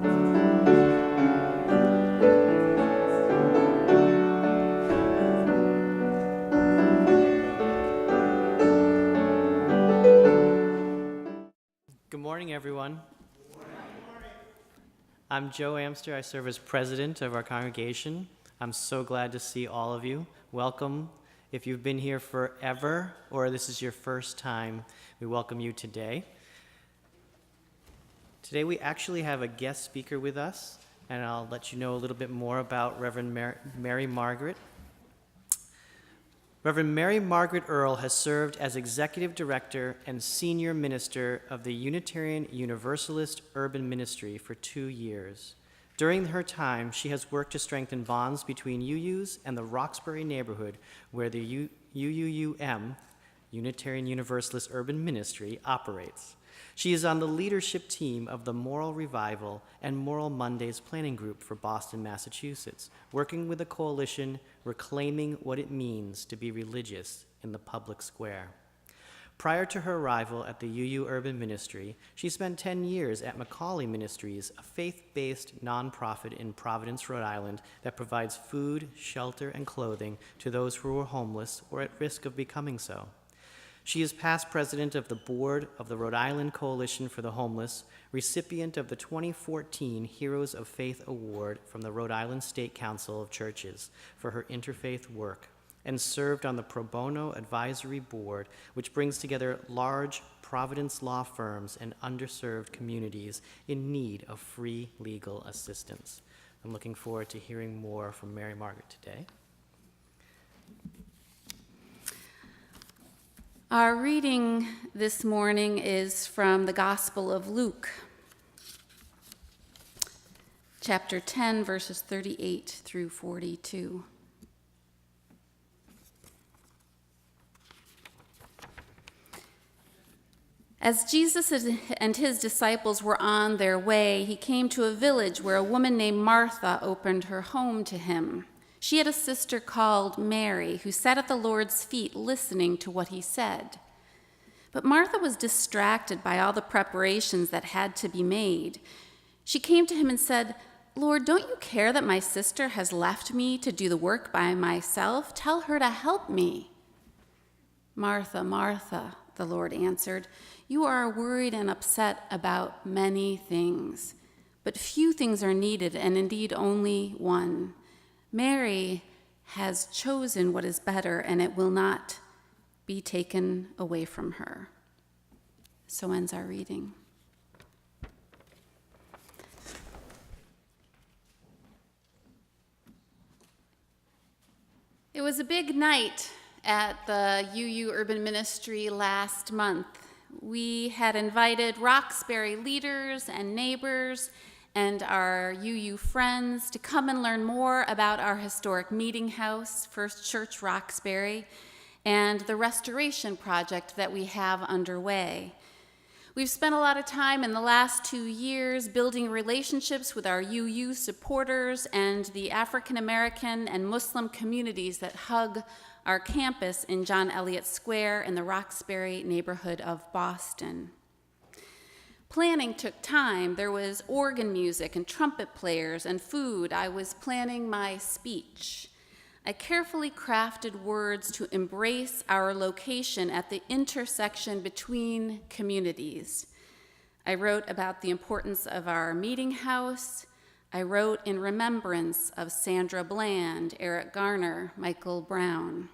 Good morning, everyone. I'm Joe Amster. I serve as president of our congregation. I'm so glad to see all of you. Welcome. If you've been here forever or this is your first time, we welcome you today. Today we actually have a guest speaker with us, and I'll let you know a little bit more about Reverend Mary Margaret. Reverend Mary Margaret Earl has served as Executive Director and Senior Minister of the Unitarian Universalist Urban Ministry for 2 years. During her time, she has worked to strengthen bonds between UUs and the Roxbury neighborhood, where the UUUM, Unitarian Universalist Urban Ministry, operates. She is on the leadership team of the Moral Revival and Moral Mondays Planning Group for Boston, Massachusetts, working with a coalition reclaiming what it means to be religious in the public square. Prior to her arrival at the UU Urban Ministry, she spent 10 years at Macaulay Ministries, a faith-based nonprofit in Providence, Rhode Island that provides food, shelter, and clothing to those who are homeless or at risk of becoming so. She is past president of the board of the Rhode Island Coalition for the Homeless, recipient of the 2014 Heroes of Faith Award from the Rhode Island State Council of Churches for her interfaith work, and served on the Pro Bono Advisory Board, which brings together large Providence law firms and underserved communities in need of free legal assistance. I'm looking forward to hearing more from Mary Margaret today. Our reading this morning is from the Gospel of Luke, chapter 10, verses 38 through 42. As Jesus and his disciples were on their way, he came to a village where a woman named Martha opened her home to him. She had a sister called Mary who sat at the Lord's feet listening to what he said. But Martha was distracted by all the preparations that had to be made. She came to him and said, "Lord, don't you care that my sister has left me to do the work by myself? Tell her to help me." "Martha, Martha," the Lord answered, "you are worried and upset about many things, but few things are needed, and indeed only one. Mary has chosen what is better, and it will not be taken away from her." So ends our reading. It was a big night at the UU Urban Ministry last month. We had invited Roxbury leaders and neighbors and our UU friends to come and learn more about our historic meeting house, First Church Roxbury, and the restoration project that we have underway. We've spent a lot of time in the last 2 years building relationships with our UU supporters and the African American and Muslim communities that hug our campus in John Eliot Square in the Roxbury neighborhood of Boston. Planning took time. There was organ music and trumpet players and food. I was planning my speech. I carefully crafted words to embrace our location at the intersection between communities. I wrote about the importance of our meeting house. I wrote in remembrance of Sandra Bland, Eric Garner, Michael Brown.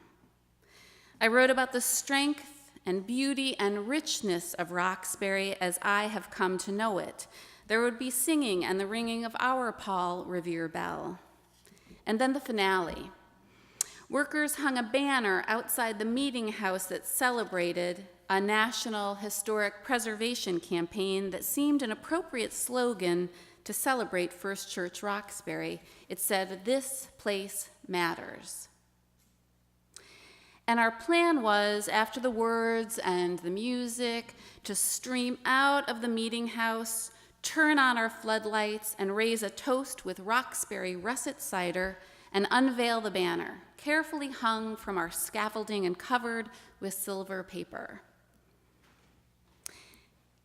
I wrote about the strength and beauty and richness of Roxbury as I have come to know it. There would be singing and the ringing of our Paul Revere bell. And then the finale. Workers hung a banner outside the meeting house that celebrated a national historic preservation campaign that seemed an appropriate slogan to celebrate First Church Roxbury. It said, "This place matters." And our plan was, after the words and the music, to stream out of the meeting house, turn on our floodlights, and raise a toast with Roxbury russet cider and unveil the banner, carefully hung from our scaffolding and covered with silver paper.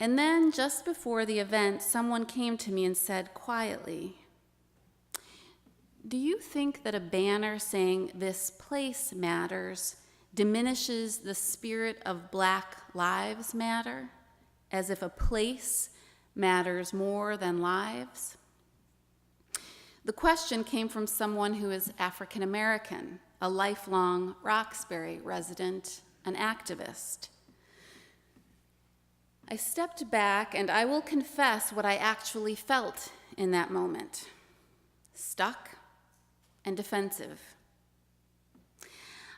And then just before the event, someone came to me and said quietly, "Do you think that a banner saying 'This place matters' diminishes the spirit of Black Lives Matter, as if a place matters more than lives?" The question came from someone who is African American, a lifelong Roxbury resident, an activist. I stepped back, and I will confess what I actually felt in that moment: stuck and defensive.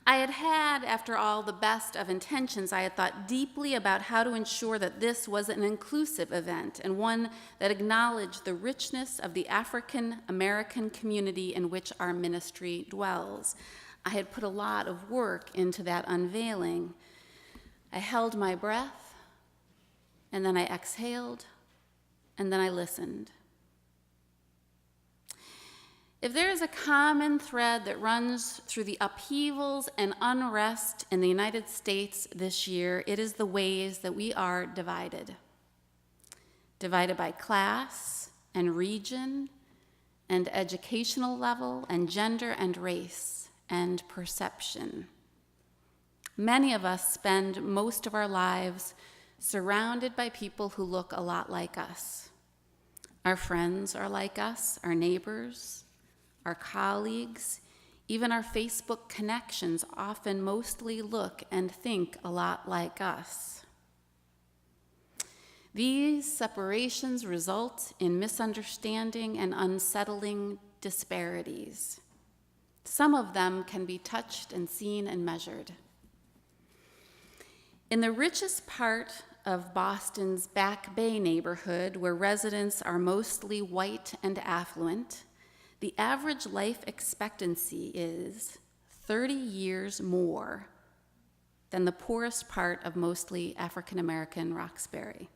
I had, after all, the best of intentions. I had thought deeply about how to ensure that this was an inclusive event and one that acknowledged the richness of the African American community in which our ministry dwells. I had put a lot of work into that unveiling. I held my breath, and then I exhaled, and then I listened. If there is a common thread that runs through the upheavals and unrest in the United States this year, it is the ways that we are divided. Divided by class and region and educational level and gender and race and perception. Many of us spend most of our lives surrounded by people who look a lot like us. Our friends are like us, our neighbors, our colleagues, even our Facebook connections often mostly look and think a lot like us. These separations result in misunderstanding and unsettling disparities. Some of them can be touched and seen and measured. In the richest part of Boston's Back Bay neighborhood, where residents are mostly white and affluent, the average life expectancy is 30 years more than the poorest part of mostly African American Roxbury.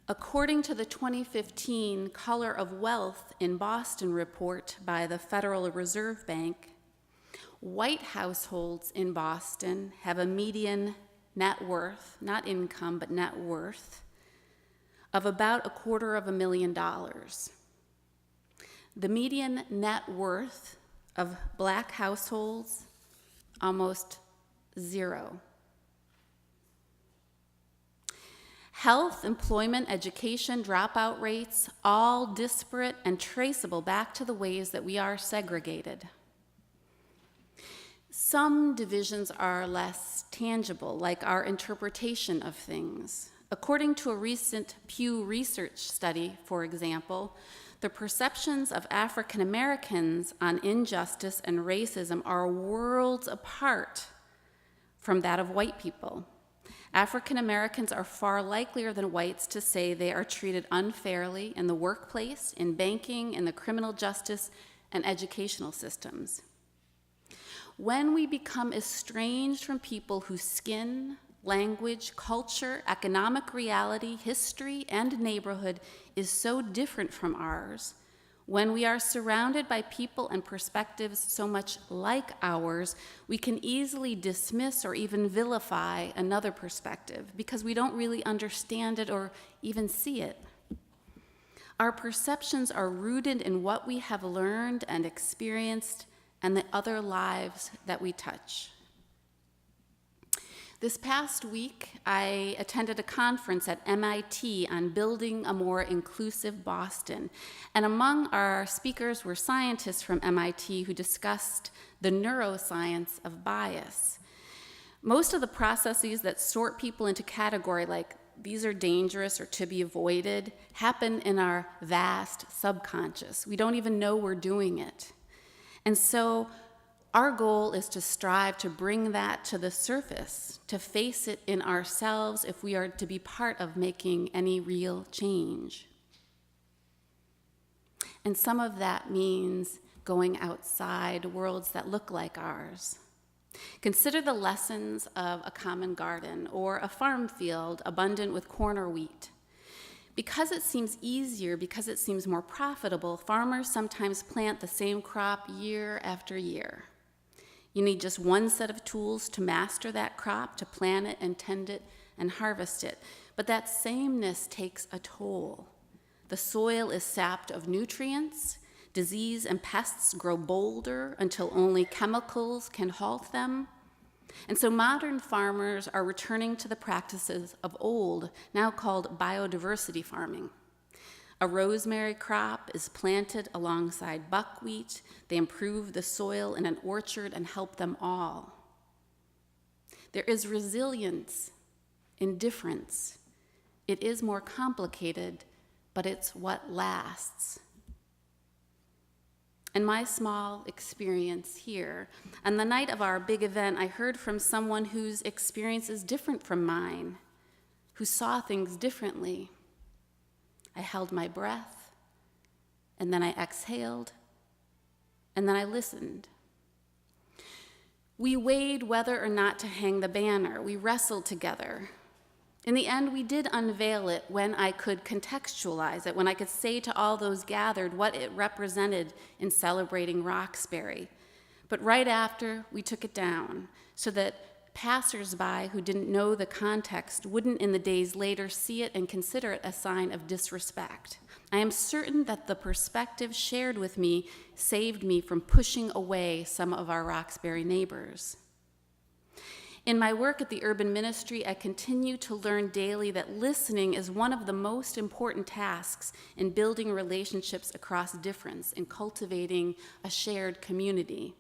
According to the 2015 Color of Wealth in Boston report by the Federal Reserve Bank, white households in Boston have a median net worth, not income, but net worth, of about $250,000. The median net worth of Black households, almost zero. Health, employment, education, dropout rates, all disparate and traceable back to the ways that we are segregated. Some divisions are less tangible, like our interpretation of things. According to a recent Pew Research study, for example, the perceptions of African Americans on injustice and racism are worlds apart from that of white people. African Americans are far likelier than whites to say they are treated unfairly in the workplace, in banking, in the criminal justice, and educational systems. When we become estranged from people whose skin, language, culture, economic reality, history, and neighborhood is so different from ours, when we are surrounded by people and perspectives so much like ours, we can easily dismiss or even vilify another perspective because we don't really understand it or even see it. Our perceptions are rooted in what we have learned and experienced and the other lives that we touch. This past week, I attended a conference at MIT on building a more inclusive Boston. And among our speakers were scientists from MIT who discussed the neuroscience of bias. Most of the processes that sort people into category like these are dangerous or to be avoided happen in our vast subconscious. We don't even know we're doing it. And so our goal is to strive to bring that to the surface, to face it in ourselves if we are to be part of making any real change. And some of that means going outside worlds that look like ours. Consider the lessons of a common garden or a farm field abundant with corn or wheat. Because it seems easier, because it seems more profitable, farmers sometimes plant the same crop year after year. You need just one set of tools to master that crop, to plant it and tend it and harvest it. But that sameness takes a toll. The soil is sapped of nutrients. Disease and pests grow bolder until only chemicals can halt them. And so modern farmers are returning to the practices of old, now called biodiversity farming. A rosemary crop is planted alongside buckwheat. They improve the soil in an orchard and help them all. There is resilience in difference. It is more complicated, but it's what lasts. In my small experience here, on the night of our big event, I heard from someone whose experience is different from mine, who saw things differently. I held my breath, and then I exhaled, and then I listened. We weighed whether or not to hang the banner. We wrestled together. In the end, we did unveil it when I could contextualize it, when I could say to all those gathered what it represented in celebrating Roxbury. But right after, we took it down so that passersby who didn't know the context wouldn't in the days later see it and consider it a sign of disrespect. I am certain that the perspective shared with me saved me from pushing away some of our Roxbury neighbors. In my work at the Urban Ministry, I continue to learn daily that listening is one of the most important tasks in building relationships across difference, in cultivating a shared community.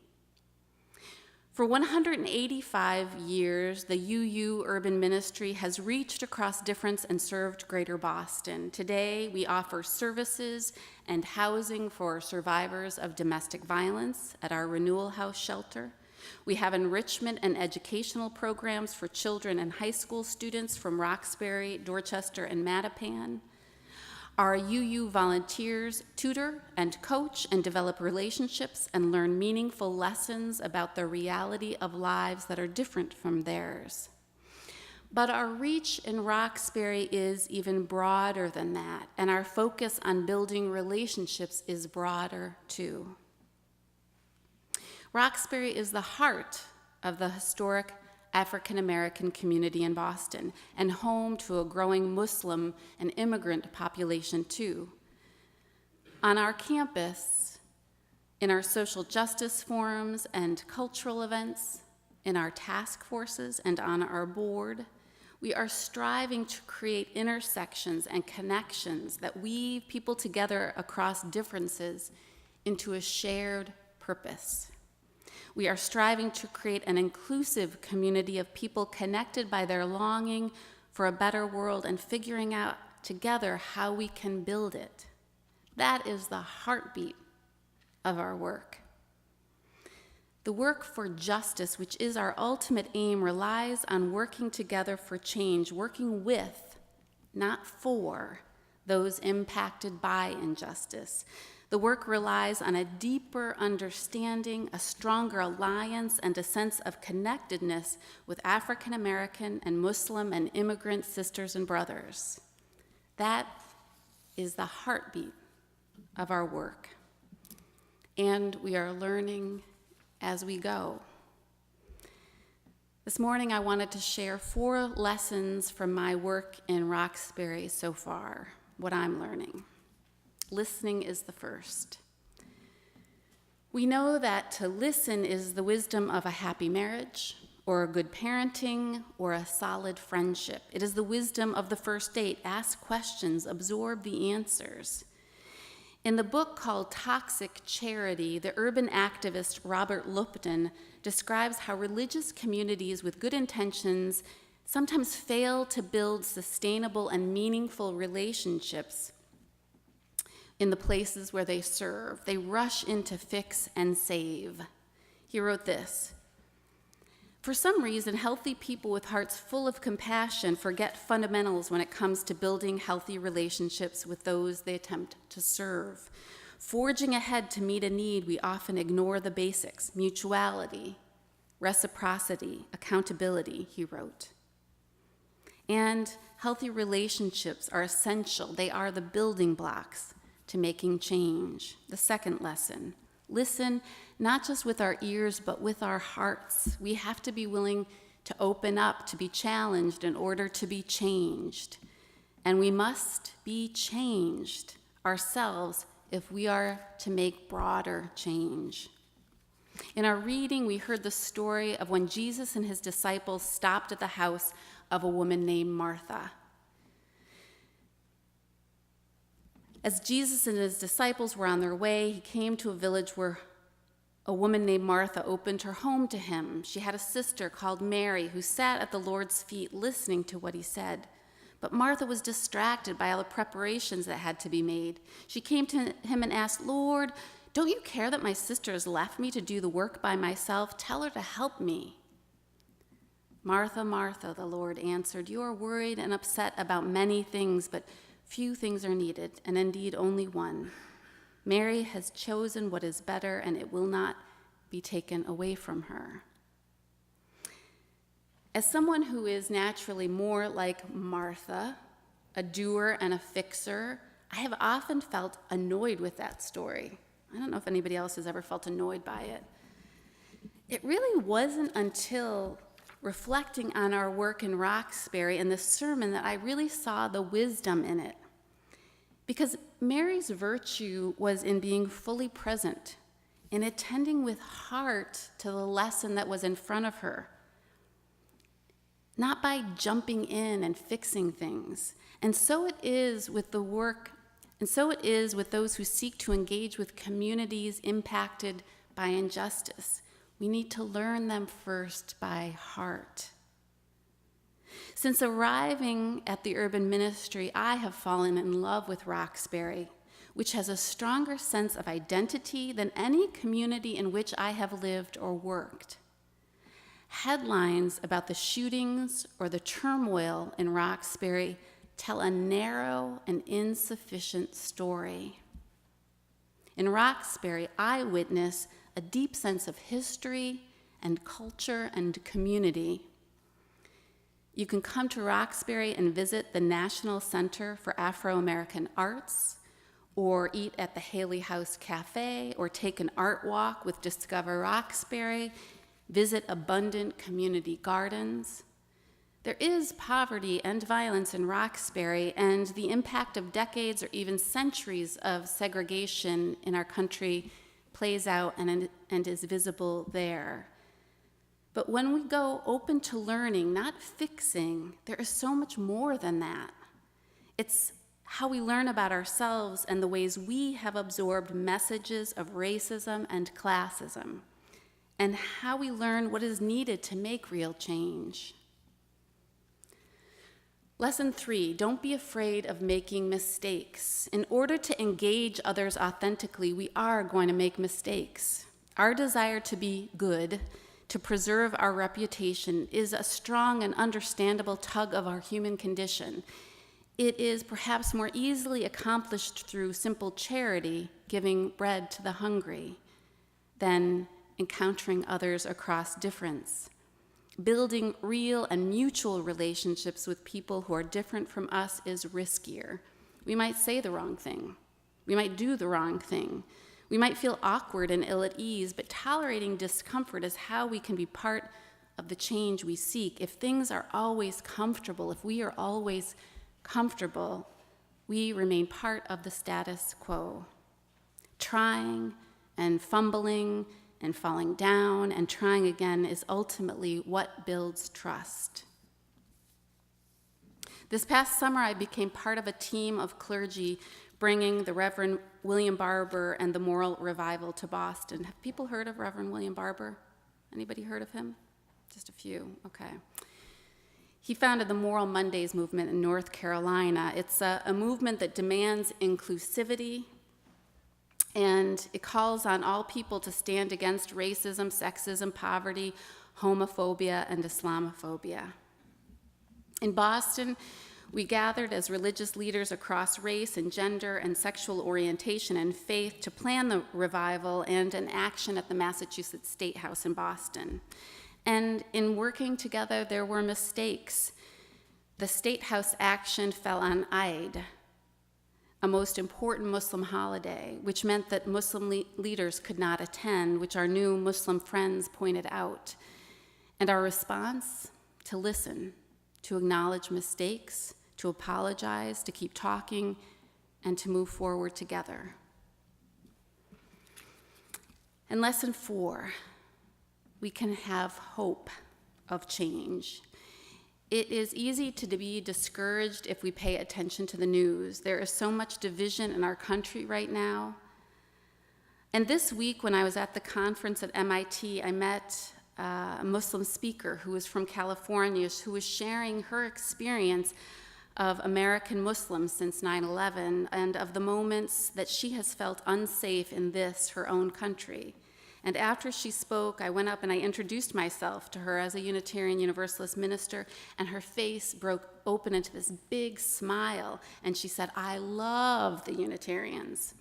For 185 years, the UU Urban Ministry has reached across difference and served Greater Boston. Today, we offer services and housing for survivors of domestic violence at our Renewal House shelter. We have enrichment and educational programs for children and high school students from Roxbury, Dorchester, and Mattapan. Our UU volunteers tutor and coach and develop relationships and learn meaningful lessons about the reality of lives that are different from theirs. But our reach in Roxbury is even broader than that, and our focus on building relationships is broader too. Roxbury is the heart of the historic African American community in Boston and home to a growing Muslim and immigrant population too. On our campus, in our social justice forums and cultural events, in our task forces and on our board, we are striving to create intersections and connections that weave people together across differences into a shared purpose. We are striving to create an inclusive community of people connected by their longing for a better world and figuring out together how we can build it. That is the heartbeat of our work. The work for justice, which is our ultimate aim, relies on working together for change, working with, not for, those impacted by injustice. The work relies on a deeper understanding, a stronger alliance, and a sense of connectedness with African American and Muslim and immigrant sisters and brothers. That is the heartbeat of our work. And we are learning as we go. This morning, I wanted to share 4 lessons from my work in Roxbury so far, what I'm learning. Listening is the first. We know that to listen is the wisdom of a happy marriage, or a good parenting, or a solid friendship. It is the wisdom of the first date. Ask questions, absorb the answers. In the book called Toxic Charity, the urban activist Robert Lupton describes how religious communities with good intentions sometimes fail to build sustainable and meaningful relationships in the places where they serve. They rush in to fix and save. He wrote this: "For some reason, healthy people with hearts full of compassion forget fundamentals when it comes to building healthy relationships with those they attempt to serve. Forging ahead to meet a need, we often ignore the basics: mutuality, reciprocity, accountability," he wrote. And healthy relationships are essential. They are the building blocks to making change. The second lesson: listen not just with our ears, but with our hearts. We have to be willing to open up, to be challenged in order to be changed. And we must be changed ourselves if we are to make broader change. In our reading, we heard the story of when Jesus and his disciples stopped at the house of a woman named Martha. As Jesus and his disciples were on their way, he came to a village where a woman named Martha opened her home to him. She had a sister called Mary who sat at the Lord's feet listening to what he said. But Martha was distracted by all the preparations that had to be made. She came to him and asked, "Lord, don't you care that my sister has left me to do the work by myself? Tell her to help me." "Martha, Martha," the Lord answered, "you are worried and upset about many things, but few things are needed, and indeed only one. Mary has chosen what is better, and it will not be taken away from her." As someone who is naturally more like Martha, a doer and a fixer, I have often felt annoyed with that story. I don't know if anybody else has ever felt annoyed by it. It really wasn't until reflecting on our work in Roxbury and this sermon that I really saw the wisdom in it. Because Mary's virtue was in being fully present, in attending with heart to the lesson that was in front of her, not by jumping in and fixing things. And so it is with the work, and so it is with those who seek to engage with communities impacted by injustice. We need to learn them first by heart. Since arriving at the urban ministry, I have fallen in love with Roxbury, which has a stronger sense of identity than any community in which I have lived or worked. Headlines about the shootings or the turmoil in Roxbury tell a narrow and insufficient story. In Roxbury, I witness a deep sense of history and culture and community. You can come to Roxbury and visit the National Center for Afro-American Arts, or eat at the Haley House Cafe, or take an art walk with Discover Roxbury, visit abundant community gardens. There is poverty and violence in Roxbury, and the impact of decades or even centuries of segregation in our country plays out and is visible there. But when we go open to learning, not fixing, there is so much more than that. It's how we learn about ourselves and the ways we have absorbed messages of racism and classism, and how we learn what is needed to make real change. Lesson 3, don't be afraid of making mistakes. In order to engage others authentically, we are going to make mistakes. Our desire to be good, to preserve our reputation, is a strong and understandable tug of our human condition. It is perhaps more easily accomplished through simple charity, giving bread to the hungry, than encountering others across difference. Building real and mutual relationships with people who are different from us is riskier. We might say the wrong thing. We might do the wrong thing. We might feel awkward and ill at ease, but tolerating discomfort is how we can be part of the change we seek. If things are always comfortable, if we are always comfortable, we remain part of the status quo. Trying and fumbling and falling down and trying again is ultimately what builds trust. This past summer, I became part of a team of clergy bringing the Reverend William Barber and the Moral Revival to Boston. Have people heard of Reverend William Barber? Anybody heard of him? Just a few, okay. He founded the Moral Mondays movement in North Carolina. It's a movement that demands inclusivity, and it calls on all people to stand against racism, sexism, poverty, homophobia, and Islamophobia. In Boston, we gathered as religious leaders across race and gender and sexual orientation and faith to plan the revival and an action at the Massachusetts State House in Boston. And in working together, there were mistakes. The State House action fell on Eid, a most important Muslim holiday, which meant that Muslim leaders could not attend, which our new Muslim friends pointed out. And our response? To listen, to acknowledge mistakes, to apologize, to keep talking, and to move forward together. And lesson 4, we can have hope of change. It is easy to be discouraged if we pay attention to the news. There is so much division in our country right now. And this week, when I was at the conference at MIT, I met a Muslim speaker who was from California, who was sharing her experience of American Muslims since 9/11 and of the moments that she has felt unsafe in her own country. And after she spoke, I went up and I introduced myself to her as a Unitarian Universalist minister, and her face broke open into this big smile, and she said, "I love the Unitarians."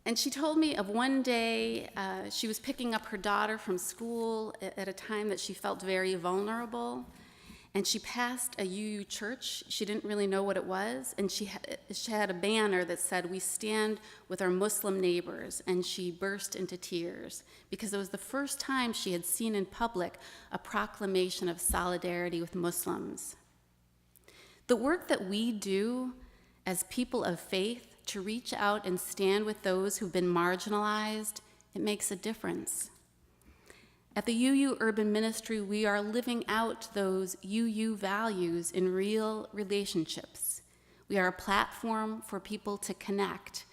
And she told me of one day she was picking up her daughter from school at a time that she felt very vulnerable, and she passed a UU church. She didn't really know what it was, and she had a banner that said, "We stand with our Muslim neighbors," and she burst into tears because it was the first time she had seen in public a proclamation of solidarity with Muslims. The work that we do as people of faith to reach out and stand with those who've been marginalized, it makes a difference. At the UU Urban Ministry, we are living out those UU values in real relationships. We are a platform for people to connect.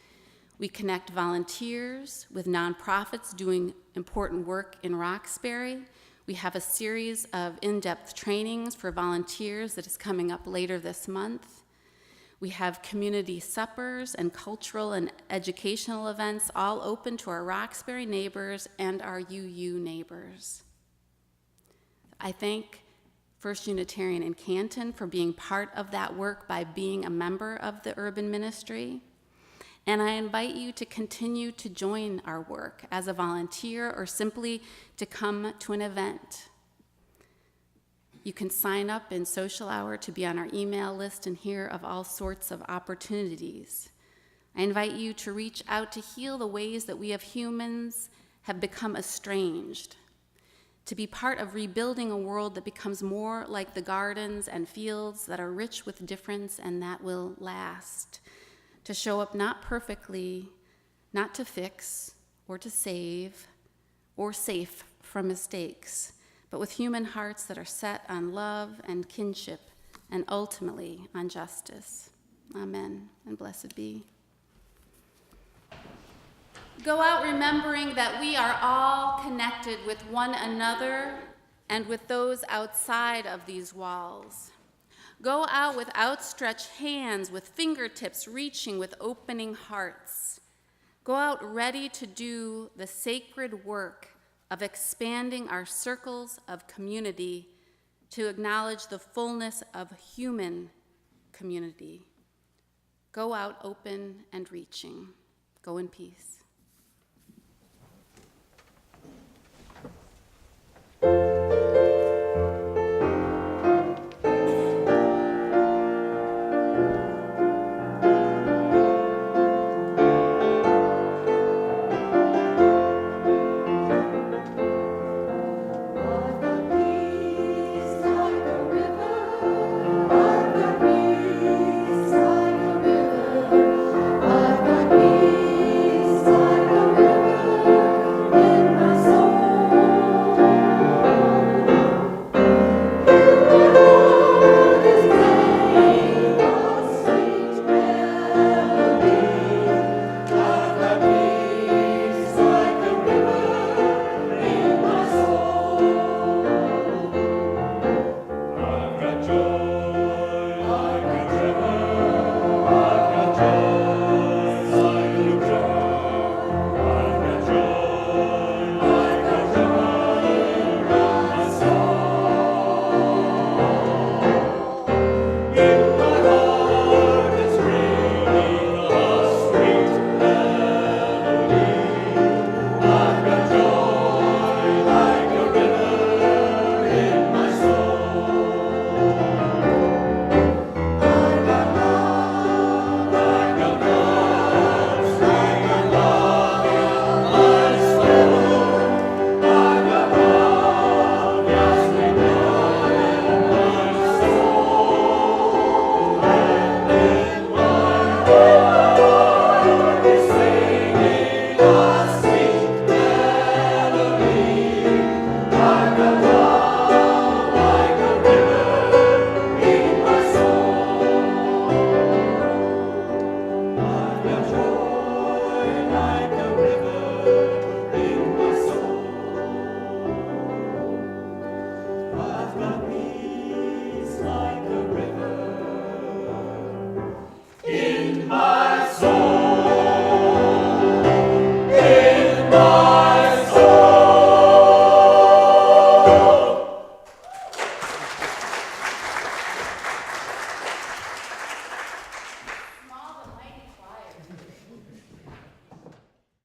We connect volunteers with nonprofits doing important work in Roxbury. We have a series of in-depth trainings for volunteers that is coming up later this month. We have community suppers and cultural and educational events, all open to our Roxbury neighbors and our UU neighbors. I thank First Unitarian in Canton for being part of that work by being a member of the urban ministry. And I invite you to continue to join our work as a volunteer or simply to come to an event. You can sign up in social hour to be on our email list and hear of all sorts of opportunities. I invite you to reach out to heal the ways that we as humans have become estranged, to be part of rebuilding a world that becomes more like the gardens and fields that are rich with difference and that will last, to show up not perfectly, not to fix or to save or safe from mistakes, but with human hearts that are set on love and kinship and ultimately on justice. Amen, and blessed be. Go out remembering that we are all connected with one another and with those outside of these walls. Go out with outstretched hands, with fingertips reaching, with opening hearts. Go out ready to do the sacred work of expanding our circles of community to acknowledge the fullness of human community. Go out open and reaching. Go in peace.